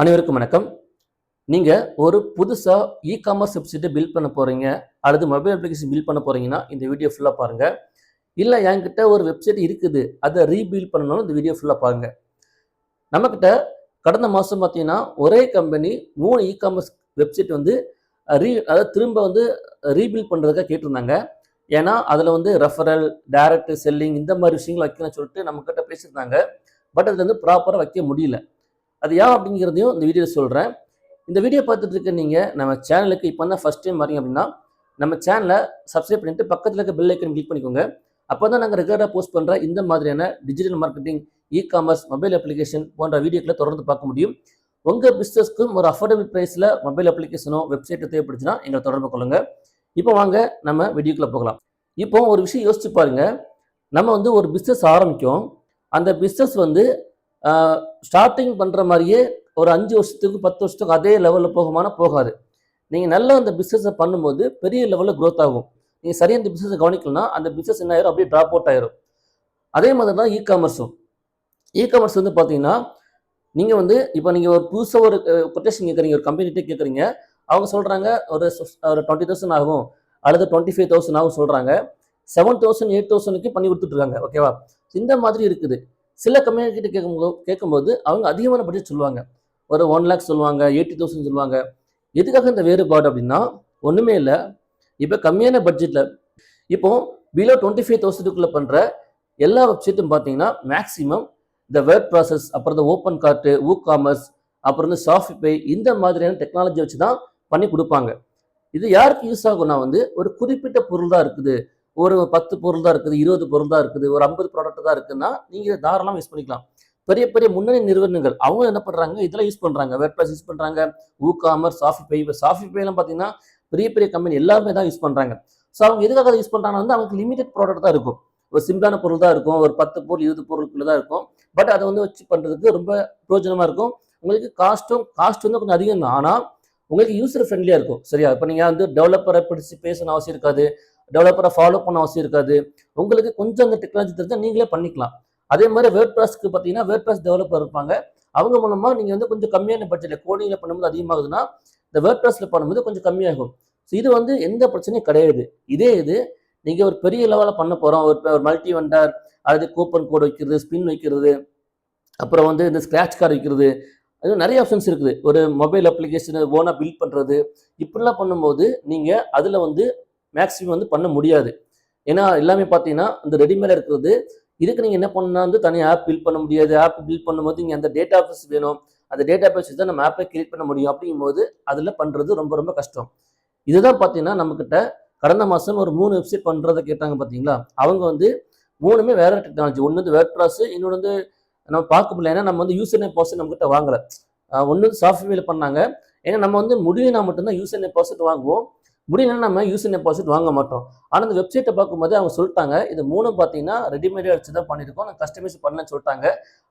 அனைவருக்கும் வணக்கம். நீங்க ஒரு புதுசா இ-காமர்ஸ் வெப்சைட்ட பில்ட் பண்ண போறீங்க, அல்லது மொபைல் அப்ளிகேஷன் பில்ட் பண்ண போறீங்கன்னா, இந்த வீடியோ ஃபுல்லா பாருங்க. இல்ல என்கிட்ட ஒரு வெப்சைட் இருக்குது, அத ரீபில்ட் பண்ணணும்னாலும் இந்த வீடியோ ஃபுல்லா பாருங்க. நம்மகிட்ட கடந்த மாசம் பார்த்தீங்கன்னா, ஒரே கம்பெனி 3 இ-காமர்ஸ் வெப்சைட் வந்து அதாவது திரும்ப வந்து ரீபில்ட் பண்றதுக்காக கேட்டிருந்தாங்க. ஏன்னா, அதுல வந்து ரெஃபரல், டைரக்ட் செல்லிங் இந்த மாரி விஷயங்கள் வைக்கணும்னு சொல்லிட்டு நம்மகிட்ட பேசியிருந்தாங்க. பட் அதுல வந்து ப்ராப்பரா வைக்க முடியல. அது ஏன் அப்படிங்கிறதையும் இந்த வீடியோல சொல்றேன். இந்த வீடியோ பார்த்துட்டு இருக்க நீங்க நம்ம சேனலுக்கு இப்போ தான் ஃபர்ஸ்ட் டைம் வரீங்க அப்படின்னா, நம்ம சேனலை சப்ஸ்கிரைப் பண்ணிட்டு பக்கத்துல இருக்க பெல் ஐக்கன் கிளிக் பண்ணிக்கோங்க. அப்பதான் நாங்க ரெகுலரா போஸ்ட் பண்ற இந்த மாதிரியான digital marketing, e-commerce, mobile application போன்ற வீடியோக்களை தொடர்ந்து பார்க்க முடியும். உங்க பிசினஸ்க்கும் ஒரு அஃபோர்டபிள் பிரைஸ்ல மொபைல் அப்ளிகேஷனோ, வெப்சைட்டோ தேவைப்படுச்சுன்னா எங்களை தொடர்பு கொள்ளுங்க. இப்போ வாங்க நம்ம வீடியோக்குள்ள போகலாம். இப்போ ஒரு விஷயம் யோசிச்சு பாருங்க. நம்ம வந்து ஒரு பிசினஸ் ஆரம்பிக்கும். அந்த பிசினஸ் வந்து ஸ்டார்ட்டிங் பண்ற மாதிரியே ஒரு 5 வருஷத்துக்கு 10 வருஷத்துக்கு அதே லெவல்ல போகுமானா போகாது. நீங்க நல்லா அந்த பிசினஸை பண்ணும்போது பெரிய லெவல்ல growth ஆகும். நீங்க சரியா இந்த பிசினஸை கவனிக்கலன்னா அந்த பிசினஸ் என்ன ஆயிரும், அப்படியே டிராப் அவுட் ஆயிரும். அதே மாதிரி தான் இ-காமர்ஸும். இ-காமர்ஸ் வந்து பார்த்தீங்கன்னா, நீங்க வந்து இப்போ நீங்க ஒரு புதுசா ஒரு கொட்டேஷன் கேட்குறீங்க, ஒரு கம்பெனிகிட்ட கேட்குறீங்க. அவங்க சொல்றாங்க ஒரு 20,000 ஆகும், அல்லது 25,000 ஆகும் சொல்றாங்க. 7,000 8,000க்கு பண்ணி கொடுத்துட்டு இருக்காங்க. ஓகேவா? இந்த மாதிரி இருக்குது. சில கம்பெனி கிட்ட கேட்கும்போது அவங்க அதிகமான பட்ஜெட் சொல்லுவாங்க. ஒரு 1 லேக் சொல்லுவாங்க, 80,000 சொல்லுவாங்க. எதுக்காக இந்த வேறுபாடு அப்படின்னா, ஒண்ணுமே இல்ல. இப்போ கம்மியான பட்ஜெட்ல இப்போ பிலோ 25,000க்குள்ள பண்ற எல்லா வெப்சைட்டும் பார்த்தீங்கன்னா, மேக்ஸிமம் இந்த வேர்ட் ப்ராசஸ், அப்புறம் இந்த ஓப்பன் கார்ட், வூகாமர்ஸ், அப்புறம் இந்த ஷாப்பிஃபை இந்த மாதிரியான டெக்னாலஜி வச்சு தான் பண்ணி கொடுப்பாங்க. இது யாருக்கு யூஸ் ஆகும்னா வந்து ஒரு குறிப்பிட்ட பொருள் தான் இருக்குது, ஒரு 10 பொருள் தான் இருக்குது, 20 பொருள் தான் இருக்குது, ஒரு 50 ப்ராடக்ட் தான் இருக்குன்னா நீங்க தாராளமா யூஸ் பண்ணிக்கலாம். பெரிய பெரிய முன்னணி நிறுவனங்கள் அவங்க என்ன பண்றாங்க, இதெல்லாம் யூஸ் பண்றாங்க. வேர்ட்பிரஸ் யூஸ் பண்றாங்க, வூகாமர்ஸ், ஷாப்பிஃபை. இப்போ ஷாப்பிஃபைலாம் பார்த்தீங்கன்னா பெரிய பெரிய கம்பெனி எல்லாருமே தான் யூஸ் பண்றாங்க. ஸோ அவங்க எதுக்காக அதை யூஸ் பண்றாங்கன்னா வந்து அவங்களுக்கு லிமிடெட் ப்ராடக்ட் தான் இருக்கும். ஒரு சிம்பிளான பொருள் தான் இருக்கும், ஒரு 10 பொருள் 20 பொருளுக்குள்ள தான் இருக்கும். பட் அதை வந்து வச்சு பண்றதுக்கு ரொம்ப பிரயோஜனமா இருக்கும். உங்களுக்கு காஸ்ட் வந்து கொஞ்சம் அதிகம் தான். ஆனா உங்களுக்கு யூசர் ஃப்ரெண்ட்லியா இருக்கும். சரியா? இப்போ நீங்க வந்து டெவலப்பரை பிடிச்சு பேசணும் அவசியம் இருக்காது, டெவலப்பரை ஃபாலோ பண்ண அவசியம் இருக்காது. உங்களுக்கு கொஞ்சம் அந்த டெக்னாலஜி தெரிஞ்சா நீங்களே பண்ணிக்கலாம். அதே மாதிரி வேர்ட்பிரஸ்க்கு பார்த்தீங்கன்னா வேர்ட்பிரஸ் டெவலப்பர் இருப்பாங்க. அவங்க மூலமா நீங்க வந்து கொஞ்சம் கம்மியான பட்ஜெட்ல கோடிங்ல பண்ணும்போது அதிகமாகுதுன்னா, இந்த வேர்ட்பிரஸ்ல பண்ணும்போது கொஞ்சம் கம்மியாகும். ஸோ இது வந்து எந்த பிரச்சனையும் கிடையாது. இதே இது நீங்க ஒரு பெரிய லெவலில் பண்ண போறோம், ஒரு மல்டி வெண்டர், அதாவது கூப்பன் கோட் வைக்கிறது, ஸ்பின் வைக்கிறது, அப்புறம் வந்து இந்த ஸ்கிராட்ச் கார்டு வைக்கிறது, அது நிறைய ஆப்ஷன்ஸ் இருக்குது. ஒரு மொபைல் அப்ளிகேஷனை ஓனா பில்ட் பண்றது, இப்படிலாம் பண்ணும்போது நீங்க அதுல வந்து மேக்ஸிமம் வந்து பண்ண முடியாது. ஏன்னா எல்லாமே பார்த்தீங்கன்னா இந்த ரெடிமேட் இருக்கிறது. இதுக்கு நீங்க என்ன பண்ணணும்னா வந்து தனியாக ஆப் பில்ட் பண்ண முடியாது. ஆப் பில்ட் பண்ணும்போது இங்கே அந்த டேட்டா பேஸ் வேணும். அந்த டேட்டா பேஸ் தான் நம்ம ஆப்பை கிரியேட் பண்ண முடியும். அப்படிங்கும்போது அதுல பண்றது ரொம்ப ரொம்ப கஷ்டம். இதுதான் பார்த்தீங்கன்னா நம்மக்கிட்ட கடந்த மாசம் ஒரு 3 வெப்சைட் பண்றதை கேட்டாங்க பார்த்தீங்களா? அவங்க வந்து 3மே வேற டெக்னாலஜி. ஒன்று வந்து வேர்ட்பிரஸ், இன்னொன்று வந்து நம்ம பார்க்க முடியல. ஏன்னா நம்ம வந்து யூசர் நேம் பாஸ்வேர்ட் நம்மகிட்ட வாங்கல. ஒன்று வந்து சாஃப்ட்வேர்ல பண்ணாங்க. ஏன்னா நம்ம வந்து முடியும்னா மட்டும்தான் யூசர் நேம் பாஸ்வேர்ட் வாங்குவோம். முடியலன்னா நம்ம யூசர் நேம் பாஸ்வேர்ட் வாங்க மாட்டோம். ஆனால் இந்த வெப்சைட்டை பார்க்கும்போது அவங்க சொல்லிட்டாங்க, இது 3ம் பார்த்தீங்கன்னா ரெடிமேடாக வச்சு தான் பண்ணியிருக்கோம், நான் கஸ்டமைஸ் பண்ணலன்னு சொல்லிட்டாங்க.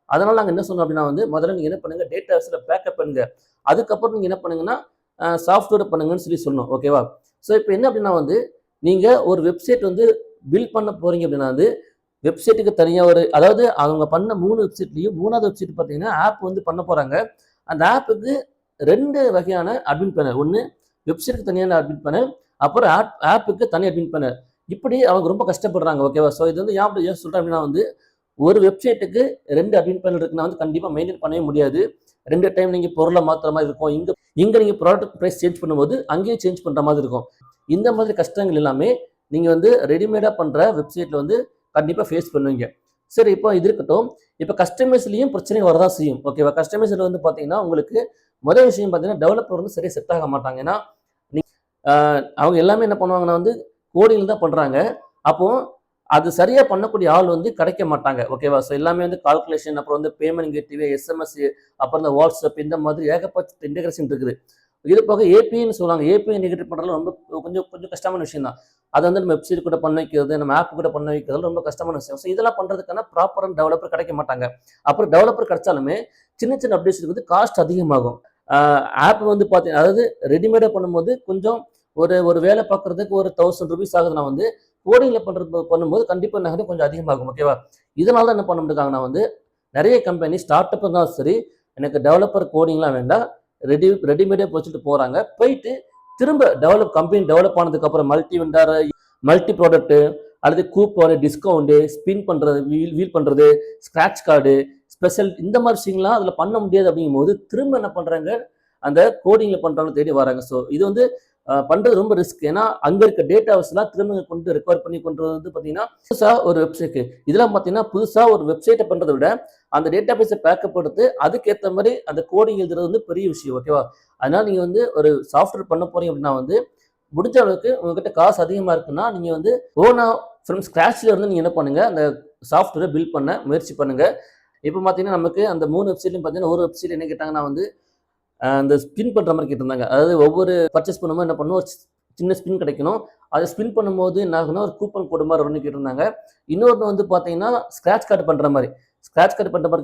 அதனால நாங்கள் என்ன சொன்னோம் அப்படின்னா வந்து முதல்ல நீங்கள் என்ன பண்ணுங்க, டேட்டாஸில் பேக்கப் பண்ணுங்க. அதுக்கப்புறம் நீங்கள் என்ன பண்ணுங்கன்னா சாஃப்ட்வேர் பண்ணுங்கன்னு சொல்லி சொன்னோம். ஓகேவா? ஸோ இப்போ என்ன அப்படின்னா வந்து நீங்கள் ஒரு வெப்சைட் வந்து பில்ட் பண்ண போறீங்க அப்படின்னா வந்து வெப்சைட்டுக்கு தனியாக ஒரு, அதாவது அவங்க பண்ண 3 வெப்சைட்லையும் 3வது வெப்சைட் பார்த்தீங்கன்னா ஆப் வந்து பண்ண போறாங்க. அந்த ஆப்புக்கு 2 வகையான அட்மின் பேனல். ஒன்று வெப்சைட்டுக்கு தனியான அட்மின் பேனல், அப்புறம் ஆப்புக்கு தனி அட்மின் பேனல். இப்படி அவங்க ரொம்ப கஷ்டப்படுறாங்க. ஓகேவா? ஸோ இது வந்து ஏன் சொல்றேன் அப்படின்னா வந்து ஒரு வெப்சைட்டுக்கு 2 அட்மின் பேனல் இருக்குன்னா வந்து கண்டிப்பா மெயின்டைன் பண்ணவே முடியாது. 2 டைம் நீங்க பொருளை மாத்துற மாதிரி இருக்கும். இங்க நீங்க ப்ராடக்ட் பிரைஸ் சேஞ்ச் பண்ணும்போது அங்கேயே சேஞ்ச் பண்ற மாதிரி இருக்கும். இந்த மாதிரி கஷ்டங்கள் எல்லாமே நீங்க வந்து ரெடிமேடா பண்ற வெப்சைட்ல வந்து கண்டிப்பா ஃபேஸ் பண்ணுவீங்க. சரி, இப்போ இது இருக்கட்டும். இப்போ கஸ்டமைஸ்லயும் பிரச்சனை வரதான் செய்யும். ஓகேவா? கஸ்டமைஸ்ல வந்து பாத்தீங்கன்னா உங்களுக்கு முதல் விஷயம் பார்த்தீங்கன்னா டெவலப்பர் வந்து சரியா செட் ஆக மாட்டாங்க. ஏன்னா அவங்க எல்லாமே என்ன பண்ணுவாங்கன்னா வந்து கோடிங்ல தான் பண்றாங்க. அப்போ அது சரியா பண்ணக்கூடிய ஆள் வந்து கிடைக்க மாட்டாங்க. ஓகேவா? ஸோ எல்லாமே வந்து கால்குலேஷன், அப்புறம் வந்து பேமெண்ட் கேட்வே, எஸ்எம்எஸ், அப்புறம் இந்த வாட்ஸ்அப் இந்த மாதிரி ஏகப்பட்ட இன்டெகிரேஷன் இருக்குது. இது போக ஏபிஐன்னு சொல்லுவாங்க. ஏபிஐ இன்டெகிரேட் பண்றது ரொம்ப கொஞ்சம் கொஞ்சம் கஷ்டமான விஷயம் தான். அதை வந்து நம்ம வெப்சைட் கூட பண்ண வைக்கிறது, நம்ம ஆப் கூட பண்ண வைக்கிறது ரொம்ப கஷ்டமான விஷயம். ஸோ இதெல்லாம் பண்றதுக்கான ப்ராப்பரான டெவலப்பர் கிடைக்க மாட்டாங்க. அப்புறம் டெவலப்பர் கிடைச்சாலுமே சின்ன சின்ன அப்டேட்ஸ்க்கு வந்து காஸ்ட் அதிகமாகும். ஆப் வந்து பார்த்தீங்கன்னா, அதாவது ரெடிமேடாக பண்ணும்போது கொஞ்சம் ஒரு வேலை பார்க்கறதுக்கு ஒரு ₹1000 ஆகுதுன்னா வந்து கோடிங்ல பண்ணும்போது கண்டிப்பா நகரம் கொஞ்சம் அதிகமாகும். ஓகேவா? இதனால தான் என்ன பண்ண முடியாங்கன்னா வந்து நிறைய கம்பெனி ஸ்டார்ட் அப் இருந்தாலும் சரி, எனக்கு டெவலப்பர் கோடிங்லாம் வேண்டாம், ரெடிமேடே வச்சுட்டு போகிறாங்க. போயிட்டு திரும்ப கம்பெனி டெவலப் ஆனதுக்கப்புறம் மல்டி வெண்டார், மல்டி ப்ராடக்ட்டு அல்லது கூப்பன், டிஸ்கவுண்ட்டு, ஸ்பின் பண்ணுறது, வீல் பண்ணுறது, ஸ்க்ராட்ச் கார்டு, ஸ்பெஷல் இந்த மாதிரி விஷயங்கள்லாம் அதில் பண்ண முடியாது. அப்படிங்கும்போது திரும்ப என்ன பண்ணுறாங்க, அந்த கோடிங்கில் பண்ணுறவங்க தேடி வராங்க. ஸோ இது வந்து பண்ணுறது ரொம்ப ரிஸ்க். ஏன்னா அங்கே இருக்க டேட்டாஸ்லாம் திரும்ப கொண்டு ரெக்கவர் பண்ணி கொண்டு வந்து பார்த்தீங்கன்னா புதுசாக ஒரு வெப்சைட், இதெல்லாம் பார்த்தீங்கன்னா புதுசாக ஒரு வெப்சைட்டை பண்ணுறதை விட அந்த டேட்டா பேஸை பேக்கப் எடுத்து அதுக்கேற்ற மாதிரி அந்த கோடிங் எழுதுறது வந்து பெரிய விஷயம். ஓகேவா? அதனால் நீங்கள் வந்து ஒரு சாஃப்ட்வேர் பண்ண போகிறீங்க அப்படின்னா வந்து முடிஞ்ச அளவுக்கு உங்ககிட்ட காசு அதிகமாக இருக்குன்னா நீங்கள் வந்து ஓனாக ஃப்ரம் ஸ்க்ராட்ச்ல இருந்து நீங்கள் என்ன பண்ணுங்கள், அந்த சாஃப்ட்வேரை பில்ட் பண்ண முயற்சி பண்ணுங்கள். இப்போ பார்த்தீங்கன்னா நமக்கு அந்த 3 வெப்சைட்லையும் பார்த்தீங்கன்னா ஒரு வெப்சைட் என்ன கேட்டாங்கன்னா வந்து அந்த ஸ்பின் பண்ணுற மாதிரி கேட்டிருந்தாங்க. அதாவது ஒவ்வொரு பர்ச்சேஸ் பண்ணும்போது என்ன பண்ணணும், சின்ன ஸ்பின் கிடைக்கணும். அதை ஸ்பின் பண்ணும்போது என்ன ஆகுனா ஒரு கூப்பன் கோடு மாதிரி ஒன்று கேட்டிருந்தாங்க. இன்னொன்று வந்து பார்த்தீங்கன்னா ஸ்க்ராட்ச் கார்டு பண்ணுற மாதிரி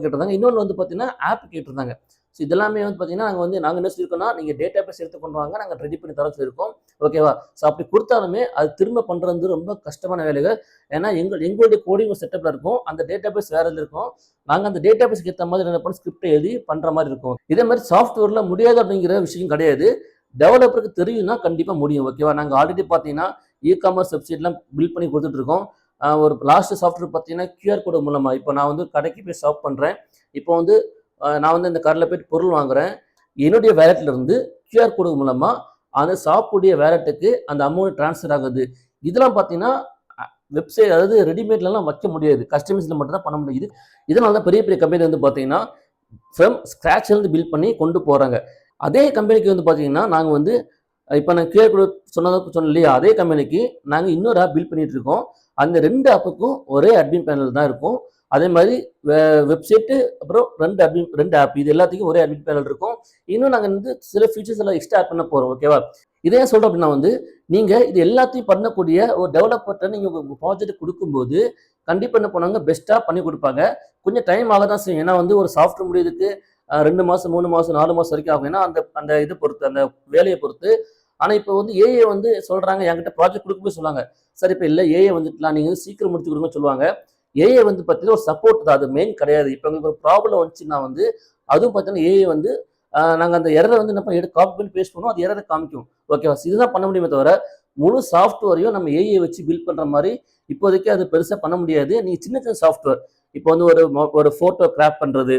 கேட்டிருந்தாங்க. இன்னொன்று வந்து பார்த்தீங்கன்னா ஆப் கேட்டிருந்தாங்க. ஸோ இதெல்லாமே வந்து பார்த்தீங்கன்னா நாங்கள் என்ன சொல்லியிருக்கோம்னா, நீங்கள் டேட்டா பேஸ் எடுத்து கொண்டு வாங்க, நாங்கள் ரெடி பண்ணி தர சொல்லியிருக்கோம். ஓகேவா? ஸோ அப்படி கொடுத்தாலுமே அது திரும்ப பண்ணுறது ரொம்ப கஷ்டமான வேலைகள். ஏன்னா எங்களுடைய கோடிங் செட்டப்பில் இருக்கும், அந்த டேட்டா பேஸ் வேறு இருக்கும். நாங்கள் அந்த டேட்டா பேஸ்க்கு ஏற்ற மாதிரி என்ன பண்ண ஸ்கிரிப்டை எழுதி பண்ணுற மாதிரி இருக்கும். இதே மாதிரி சாஃப்ட்வேரில் முடியாது அப்படிங்கிற விஷயம் கிடையாது. டெவலப்பருக்கு தெரியும்னா கண்டிப்பாக முடியும். ஓகேவா? நாங்கள் ஆல்ரெடி பார்த்தீங்கன்னா இ-காமர்ஸ் வெப்சைட்லாம் பில்ட் பண்ணி கொடுத்துட்ருக்கோம். ஒரு லாஸ்ட் சாஃப்ட்வேர் பார்த்தீங்கன்னா QR கோடு மூலமாக இப்போ நான் வந்து கடைக்கு போய் ஷாப் பண்ணுறேன். இப்போ வந்து நான் வந்து இந்த கடையில் போய்ட்டு பொருள் வாங்குறேன். என்னுடைய வேலெட்லேருந்து QR கோடு மூலமாக அந்த ஷாப்புடைய வேலெட்டுக்கு அந்த அமௌண்ட் ட்ரான்ஸ்ஃபர் ஆகுது. இதெல்லாம் பார்த்தீங்கன்னா வெப்சைட், அதாவது ரெடிமேட்லலாம் வைக்க முடியாது, கஸ்டமைஸில் மட்டும் தான் பண்ண முடியுது. இதனால தான் பெரிய பெரிய கம்பெனி வந்து பார்த்தீங்கன்னா ஃப்ரம் ஸ்க்ராட்ச்லேருந்து பில்ட் பண்ணி கொண்டு போகிறாங்க. அதே கம்பெனிக்கு வந்து பார்த்தீங்கன்னா நாங்கள் வந்து இப்போ நான் QR கோடு சொன்னேன் இல்லையா, அதே கம்பெனிக்கு நாங்கள் இன்னொரு ஆப் பில்ட் பண்ணிட்டு இருக்கோம். அந்த 2 ஆப்புக்கும் ஒரே அட்மின் பேனல் தான் இருக்கும். அதே மாதிரி வெப்சைட்டு அப்புறம் 2 ஆப் இது எல்லாத்துக்கும் ஒரே அட்மின் பேனல் இருக்கும். இன்னும் நாங்கள் வந்து சில ஃபீச்சர்ஸ் எல்லாம் எக்ஸ்ட்ரா ஆட் பண்ண போகிறோம். ஓகேவா? இதே ஏன் சொல்கிறோம் அப்படின்னா வந்து நீங்கள் இது எல்லாத்தையும் பண்ணக்கூடிய ஒரு டெவலப்பர்கிட்ட நீங்கள் உங்கள் ப்ராஜெக்ட் கொடுக்கும்போது கண்டிப்பாக என்ன பண்ணுவாங்க, பெஸ்ட்டாக பண்ணி கொடுப்பாங்க. கொஞ்சம் டைம் ஆக தான் செய்யும். ஏன்னா வந்து ஒரு சாஃப்ட்வேர் முடியுதுக்கு 2 மாதம் 3 மாதம் 4 மாதம் வரைக்கும் ஆகும். ஏன்னா அந்த அந்த இதை பொறுத்து, அந்த வேலையை பொறுத்து. ஆனால் இப்போ வந்து ஏஐ வந்து சொல்கிறாங்க, என்கிட்ட ப்ராஜெக்ட் கொடுக்கும்போது சொல்லுவாங்க, சார் இப்போ இல்லை ஏஐ வந்துட்டுலாம், நீங்கள் வந்து சீக்கிரம் முடிச்சு கொடுங்கன்னு சொல்லுவாங்க. ஏஐ வந்து பார்த்தீங்கன்னா ஒரு சப்போர்ட் தான், அது மெயின் கிடையாது. இப்போ உங்களுக்கு ஒரு ப்ராப்ளம் வந்துச்சுன்னா வந்து அதுவும் பார்த்தீங்கன்னா ஏஐ வந்து நாங்கள் அந்த எரரை வந்து என்ன பண்ணி காப்பி பண்ணி பேஸ்ட் பண்ணுவோம், அது எரரை காமிக்கும். ஓகேவா? இதுதான் பண்ண முடியுமே தவிர முழு சாஃப்ட்வேரையும் நம்ம ஏஐ வச்சு பில்ட் பண்ணுற மாதிரி இப்போதைக்கு அது பெருசாக பண்ண முடியாது. நீங்கள் சின்ன சின்ன சாஃப்ட்வேர் இப்போ வந்து ஒரு ஃபோட்டோ கிராப் பண்ணுறது,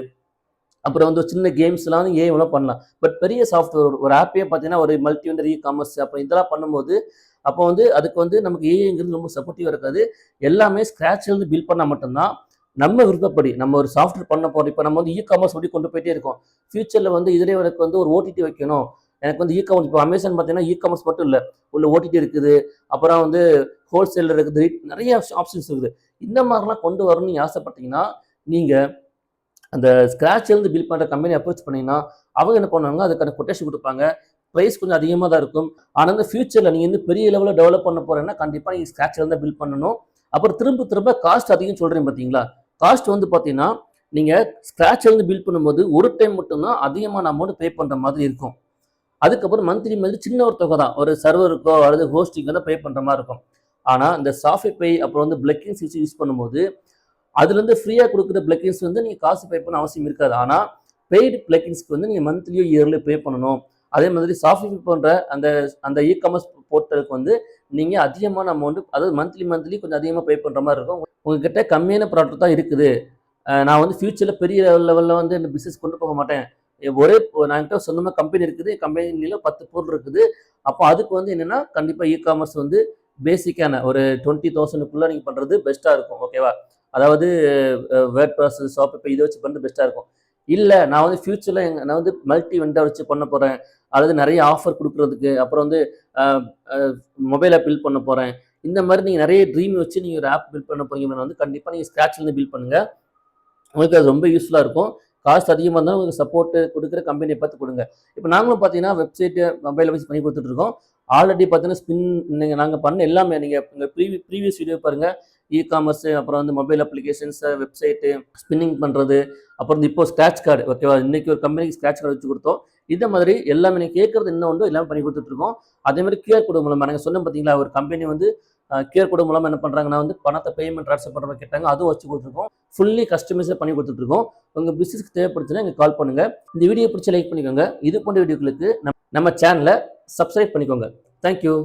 அப்புறம் வந்து சின்ன கேம்ஸ்லாம் வந்து ஏஐலாம் பண்ணலாம். பட் பெரிய சாஃப்ட்வேர் ஒரு ஆப்பே பார்த்தீங்கன்னா ஒரு மல்டி வெண்டர் இ-காமர்ஸ் அப்புறம் இதெல்லாம் பண்ணும்போது அப்போ வந்து அதுக்கு வந்து நமக்கு ஏஐங்கிறது ரொம்ப சப்போர்ட்டிவாக இருக்காது. எல்லாமே ஸ்க்ராட்ச்லேருந்து பில்ட் பண்ணால் மட்டும்தான் நம்ம விருப்பப்படி நம்ம ஒரு சாஃப்ட்வேர் பண்ண போகிறோம். இப்போ நம்ம வந்து இ-காமர்ஸ் அப்படி கொண்டு போயிட்டே இருக்கோம். ஃபியூச்சரில் வந்து இதிலே எனக்கு வந்து ஒரு ஓடிடி வைக்கணும், எனக்கு வந்து இ-காமர்ஸ், இப்போ அமேசான் பார்த்தீங்கன்னா இ-காமர்ஸ் மட்டும் இல்லை, உள்ள ஓடிடி இருக்குது, அப்புறம் வந்து ஹோல்சேலர் இருக்குது, நிறைய ஆப்ஷன்ஸ் இருக்குது. இந்த மாதிரிலாம் கொண்டு வரணும்னு ஆசைப்பட்டீங்கன்னா நீங்கள் அந்த ஸ்க்ராட்ச்லேருந்து பில்ட் பண்ணுற கம்பெனி அப்ரோச் பண்ணிங்கன்னா அவங்க என்ன பண்ணுவாங்க, அதுக்கான கொட்டேஷன் கொடுப்பாங்க. ப்ரைஸ் கொஞ்சம் அதிகமாக தான் இருக்கும். ஆனால் இந்த ஃபியூச்சரில் நீங்கள் வந்து பெரிய லெவலில் டெவலப் பண்ண போகிறேன்னா கண்டிப்பாக நீங்கள் ஸ்க்ராட்ச்லேருந்து தான் பில்ட் பண்ணணும். அப்புறம் திரும்ப காஸ்ட் அதிகம் சொல்கிறேன் பார்த்தீங்களா, காஸ்ட் வந்து பார்த்தீங்கன்னா நீங்கள் ஸ்க்ராட்ச்லேருந்து பில்ட் பண்ணும்போது ஒரு டைம் மட்டும்தான் அதிகமான அமௌண்ட் பே பண்ணுற மாதிரி இருக்கும். அதுக்கப்புறம் மந்த்லி சின்ன ஒரு தொகை தான், ஒரு சர்வருக்கோ அல்லது ஹோஸ்டிங்கோ தான் பே பண்ணுற மாதிரி இருக்கும். ஆனால் இந்த சாஃப்ட்பே அப்புறம் வந்து பிளக்கிங்ஸ் யூஸ் பண்ணும்போது அதுலேருந்து ஃப்ரீயாக கொடுக்குற பிளக்கிங்ஸ் வந்து நீங்கள் காசு பே பண்ண அவசியம் இருக்காது. ஆனால் பெய்டு பிளக்கிங்ஸ்க்கு வந்து நீங்கள் மந்த்லியோ இயர்லியோ பே பண்ணணும். அதே மாதிரி சாஃப்ட்வேர் போன்ற அந்த அந்த இ-காமர்ஸ் போர்ட்டலுக்கு வந்து நீங்கள் அதிகமான அமௌண்ட், அதாவது மந்த்லி கொஞ்சம் அதிகமாக பே பண்ணுற மாதிரி இருக்கும். உங்ககிட்ட கம்மியான ப்ராடக்ட் தான் இருக்குது, நான் வந்து ஃபியூச்சரில் பெரிய லெவலில் வந்து இந்த பிஸ்னஸ் கொண்டு போக மாட்டேன், என்கிட்ட சொந்தமாக கம்பெனி இருக்குது, கம்பெனியில் 10 பொருள் இருக்குது, அப்போ அதுக்கு வந்து என்னென்னா கண்டிப்பாக இ-காமர்ஸ் வந்து பேசிக்கான ஒரு 20,000க்குள்ளே நீங்கள் பண்ணுறது பெஸ்ட்டாக இருக்கும். ஓகேவா? அதாவது வேர்ட் ப்ராசஸ், ஷாப்பிஃபை இதை வச்சு பண்ணுறது பெஸ்ட்டாக இருக்கும். இல்லை நான் வந்து ஃபியூச்சரில் நான் வந்து மல்டி வெண்டர் வச்சு பண்ண போகிறேன், அதாவது நிறைய ஆஃபர் கொடுக்குறதுக்கு, அப்புறம் வந்து மொபைல் ஆப் பில்ட் பண்ண போகிறேன், இந்த மாதிரி நீங்கள் நிறைய ட்ரீம் வச்சு நீங்கள் ஒரு ஆப் பில்ட் பண்ண போகிறீங்கன்னா வந்து கண்டிப்பாக நீங்கள் ஸ்க்ராட்ச்லேருந்து பில்ட் பண்ணுங்கள். உங்களுக்கு அது ரொம்ப யூஸ்ஃபுல்லாக இருக்கும். காஸ்ட் அதிகமாக இருந்தாலும் உங்களுக்கு சப்போர்ட்டு கொடுக்குற கம்பெனியை பார்த்து கொடுங்க. இப்போ நாங்களும் பார்த்தீங்கன்னா வெப்சைட்டு மொபைலை வச்சு பண்ணி கொடுத்துட்ருக்கோம். ஆல்ரெடி பார்த்தீங்கன்னா ஸ்பின் நாங்கள் பண்ண எல்லாமே நீங்கள் உங்கள் ப்ரீவியஸ் வீடியோ பாருங்கள். இ-காமர்ஸு, அப்புறம் வந்து மொபைல் அப்ளிகேஷன்ஸு, வெப்சைட்டு, ஸ்பின்னிங் பண்ணுறது, அப்புறம் இப்போ ஸ்க்ராட்ச் கார்டு. ஓகேவா? இன்றைக்கி ஒரு கம்பெனிக்கு ஸ்க்ராட்ச் கார்டு வச்சு கொடுத்தோம். இந்த மாதிரி எல்லாமே நீங்கள் கேட்குறது என்ன உண்டோ எல்லாமே பண்ணி கொடுத்துட்ருக்கோம். அதேமாதிரி QR கோடு மூலமாக நாங்கள் சொன்னோம் பார்த்தீங்களா, ஒரு கம்பெனி வந்து கியூஆர் கோடு மூலமாக என்ன பண்ணுறாங்கன்னா வந்து பணத்தை பேமெண்ட் ட்ரான்ஸ்ஃபர் பண்ணுற மாதிரி கேட்டாங்க, அதுவும் வச்சு கொடுத்துருக்கோம். ஃபுல்லி கஸ்டமைஸாக பண்ணி கொடுத்துட்ருக்கோம். உங்கள் பிஸ்னஸ்க்கு தேவைப்படுச்சுன்னா எங்களுக்கு கால் பண்ணுங்கள். இந்த வீடியோ பிடிச்சி லைக் பண்ணிக்கோங்க. இது போன்ற வீடியோக்களுக்கு நம்ம சேனலை சப்ஸ்கிரைப் பண்ணிக்கோங்க. தேங்க்யூ.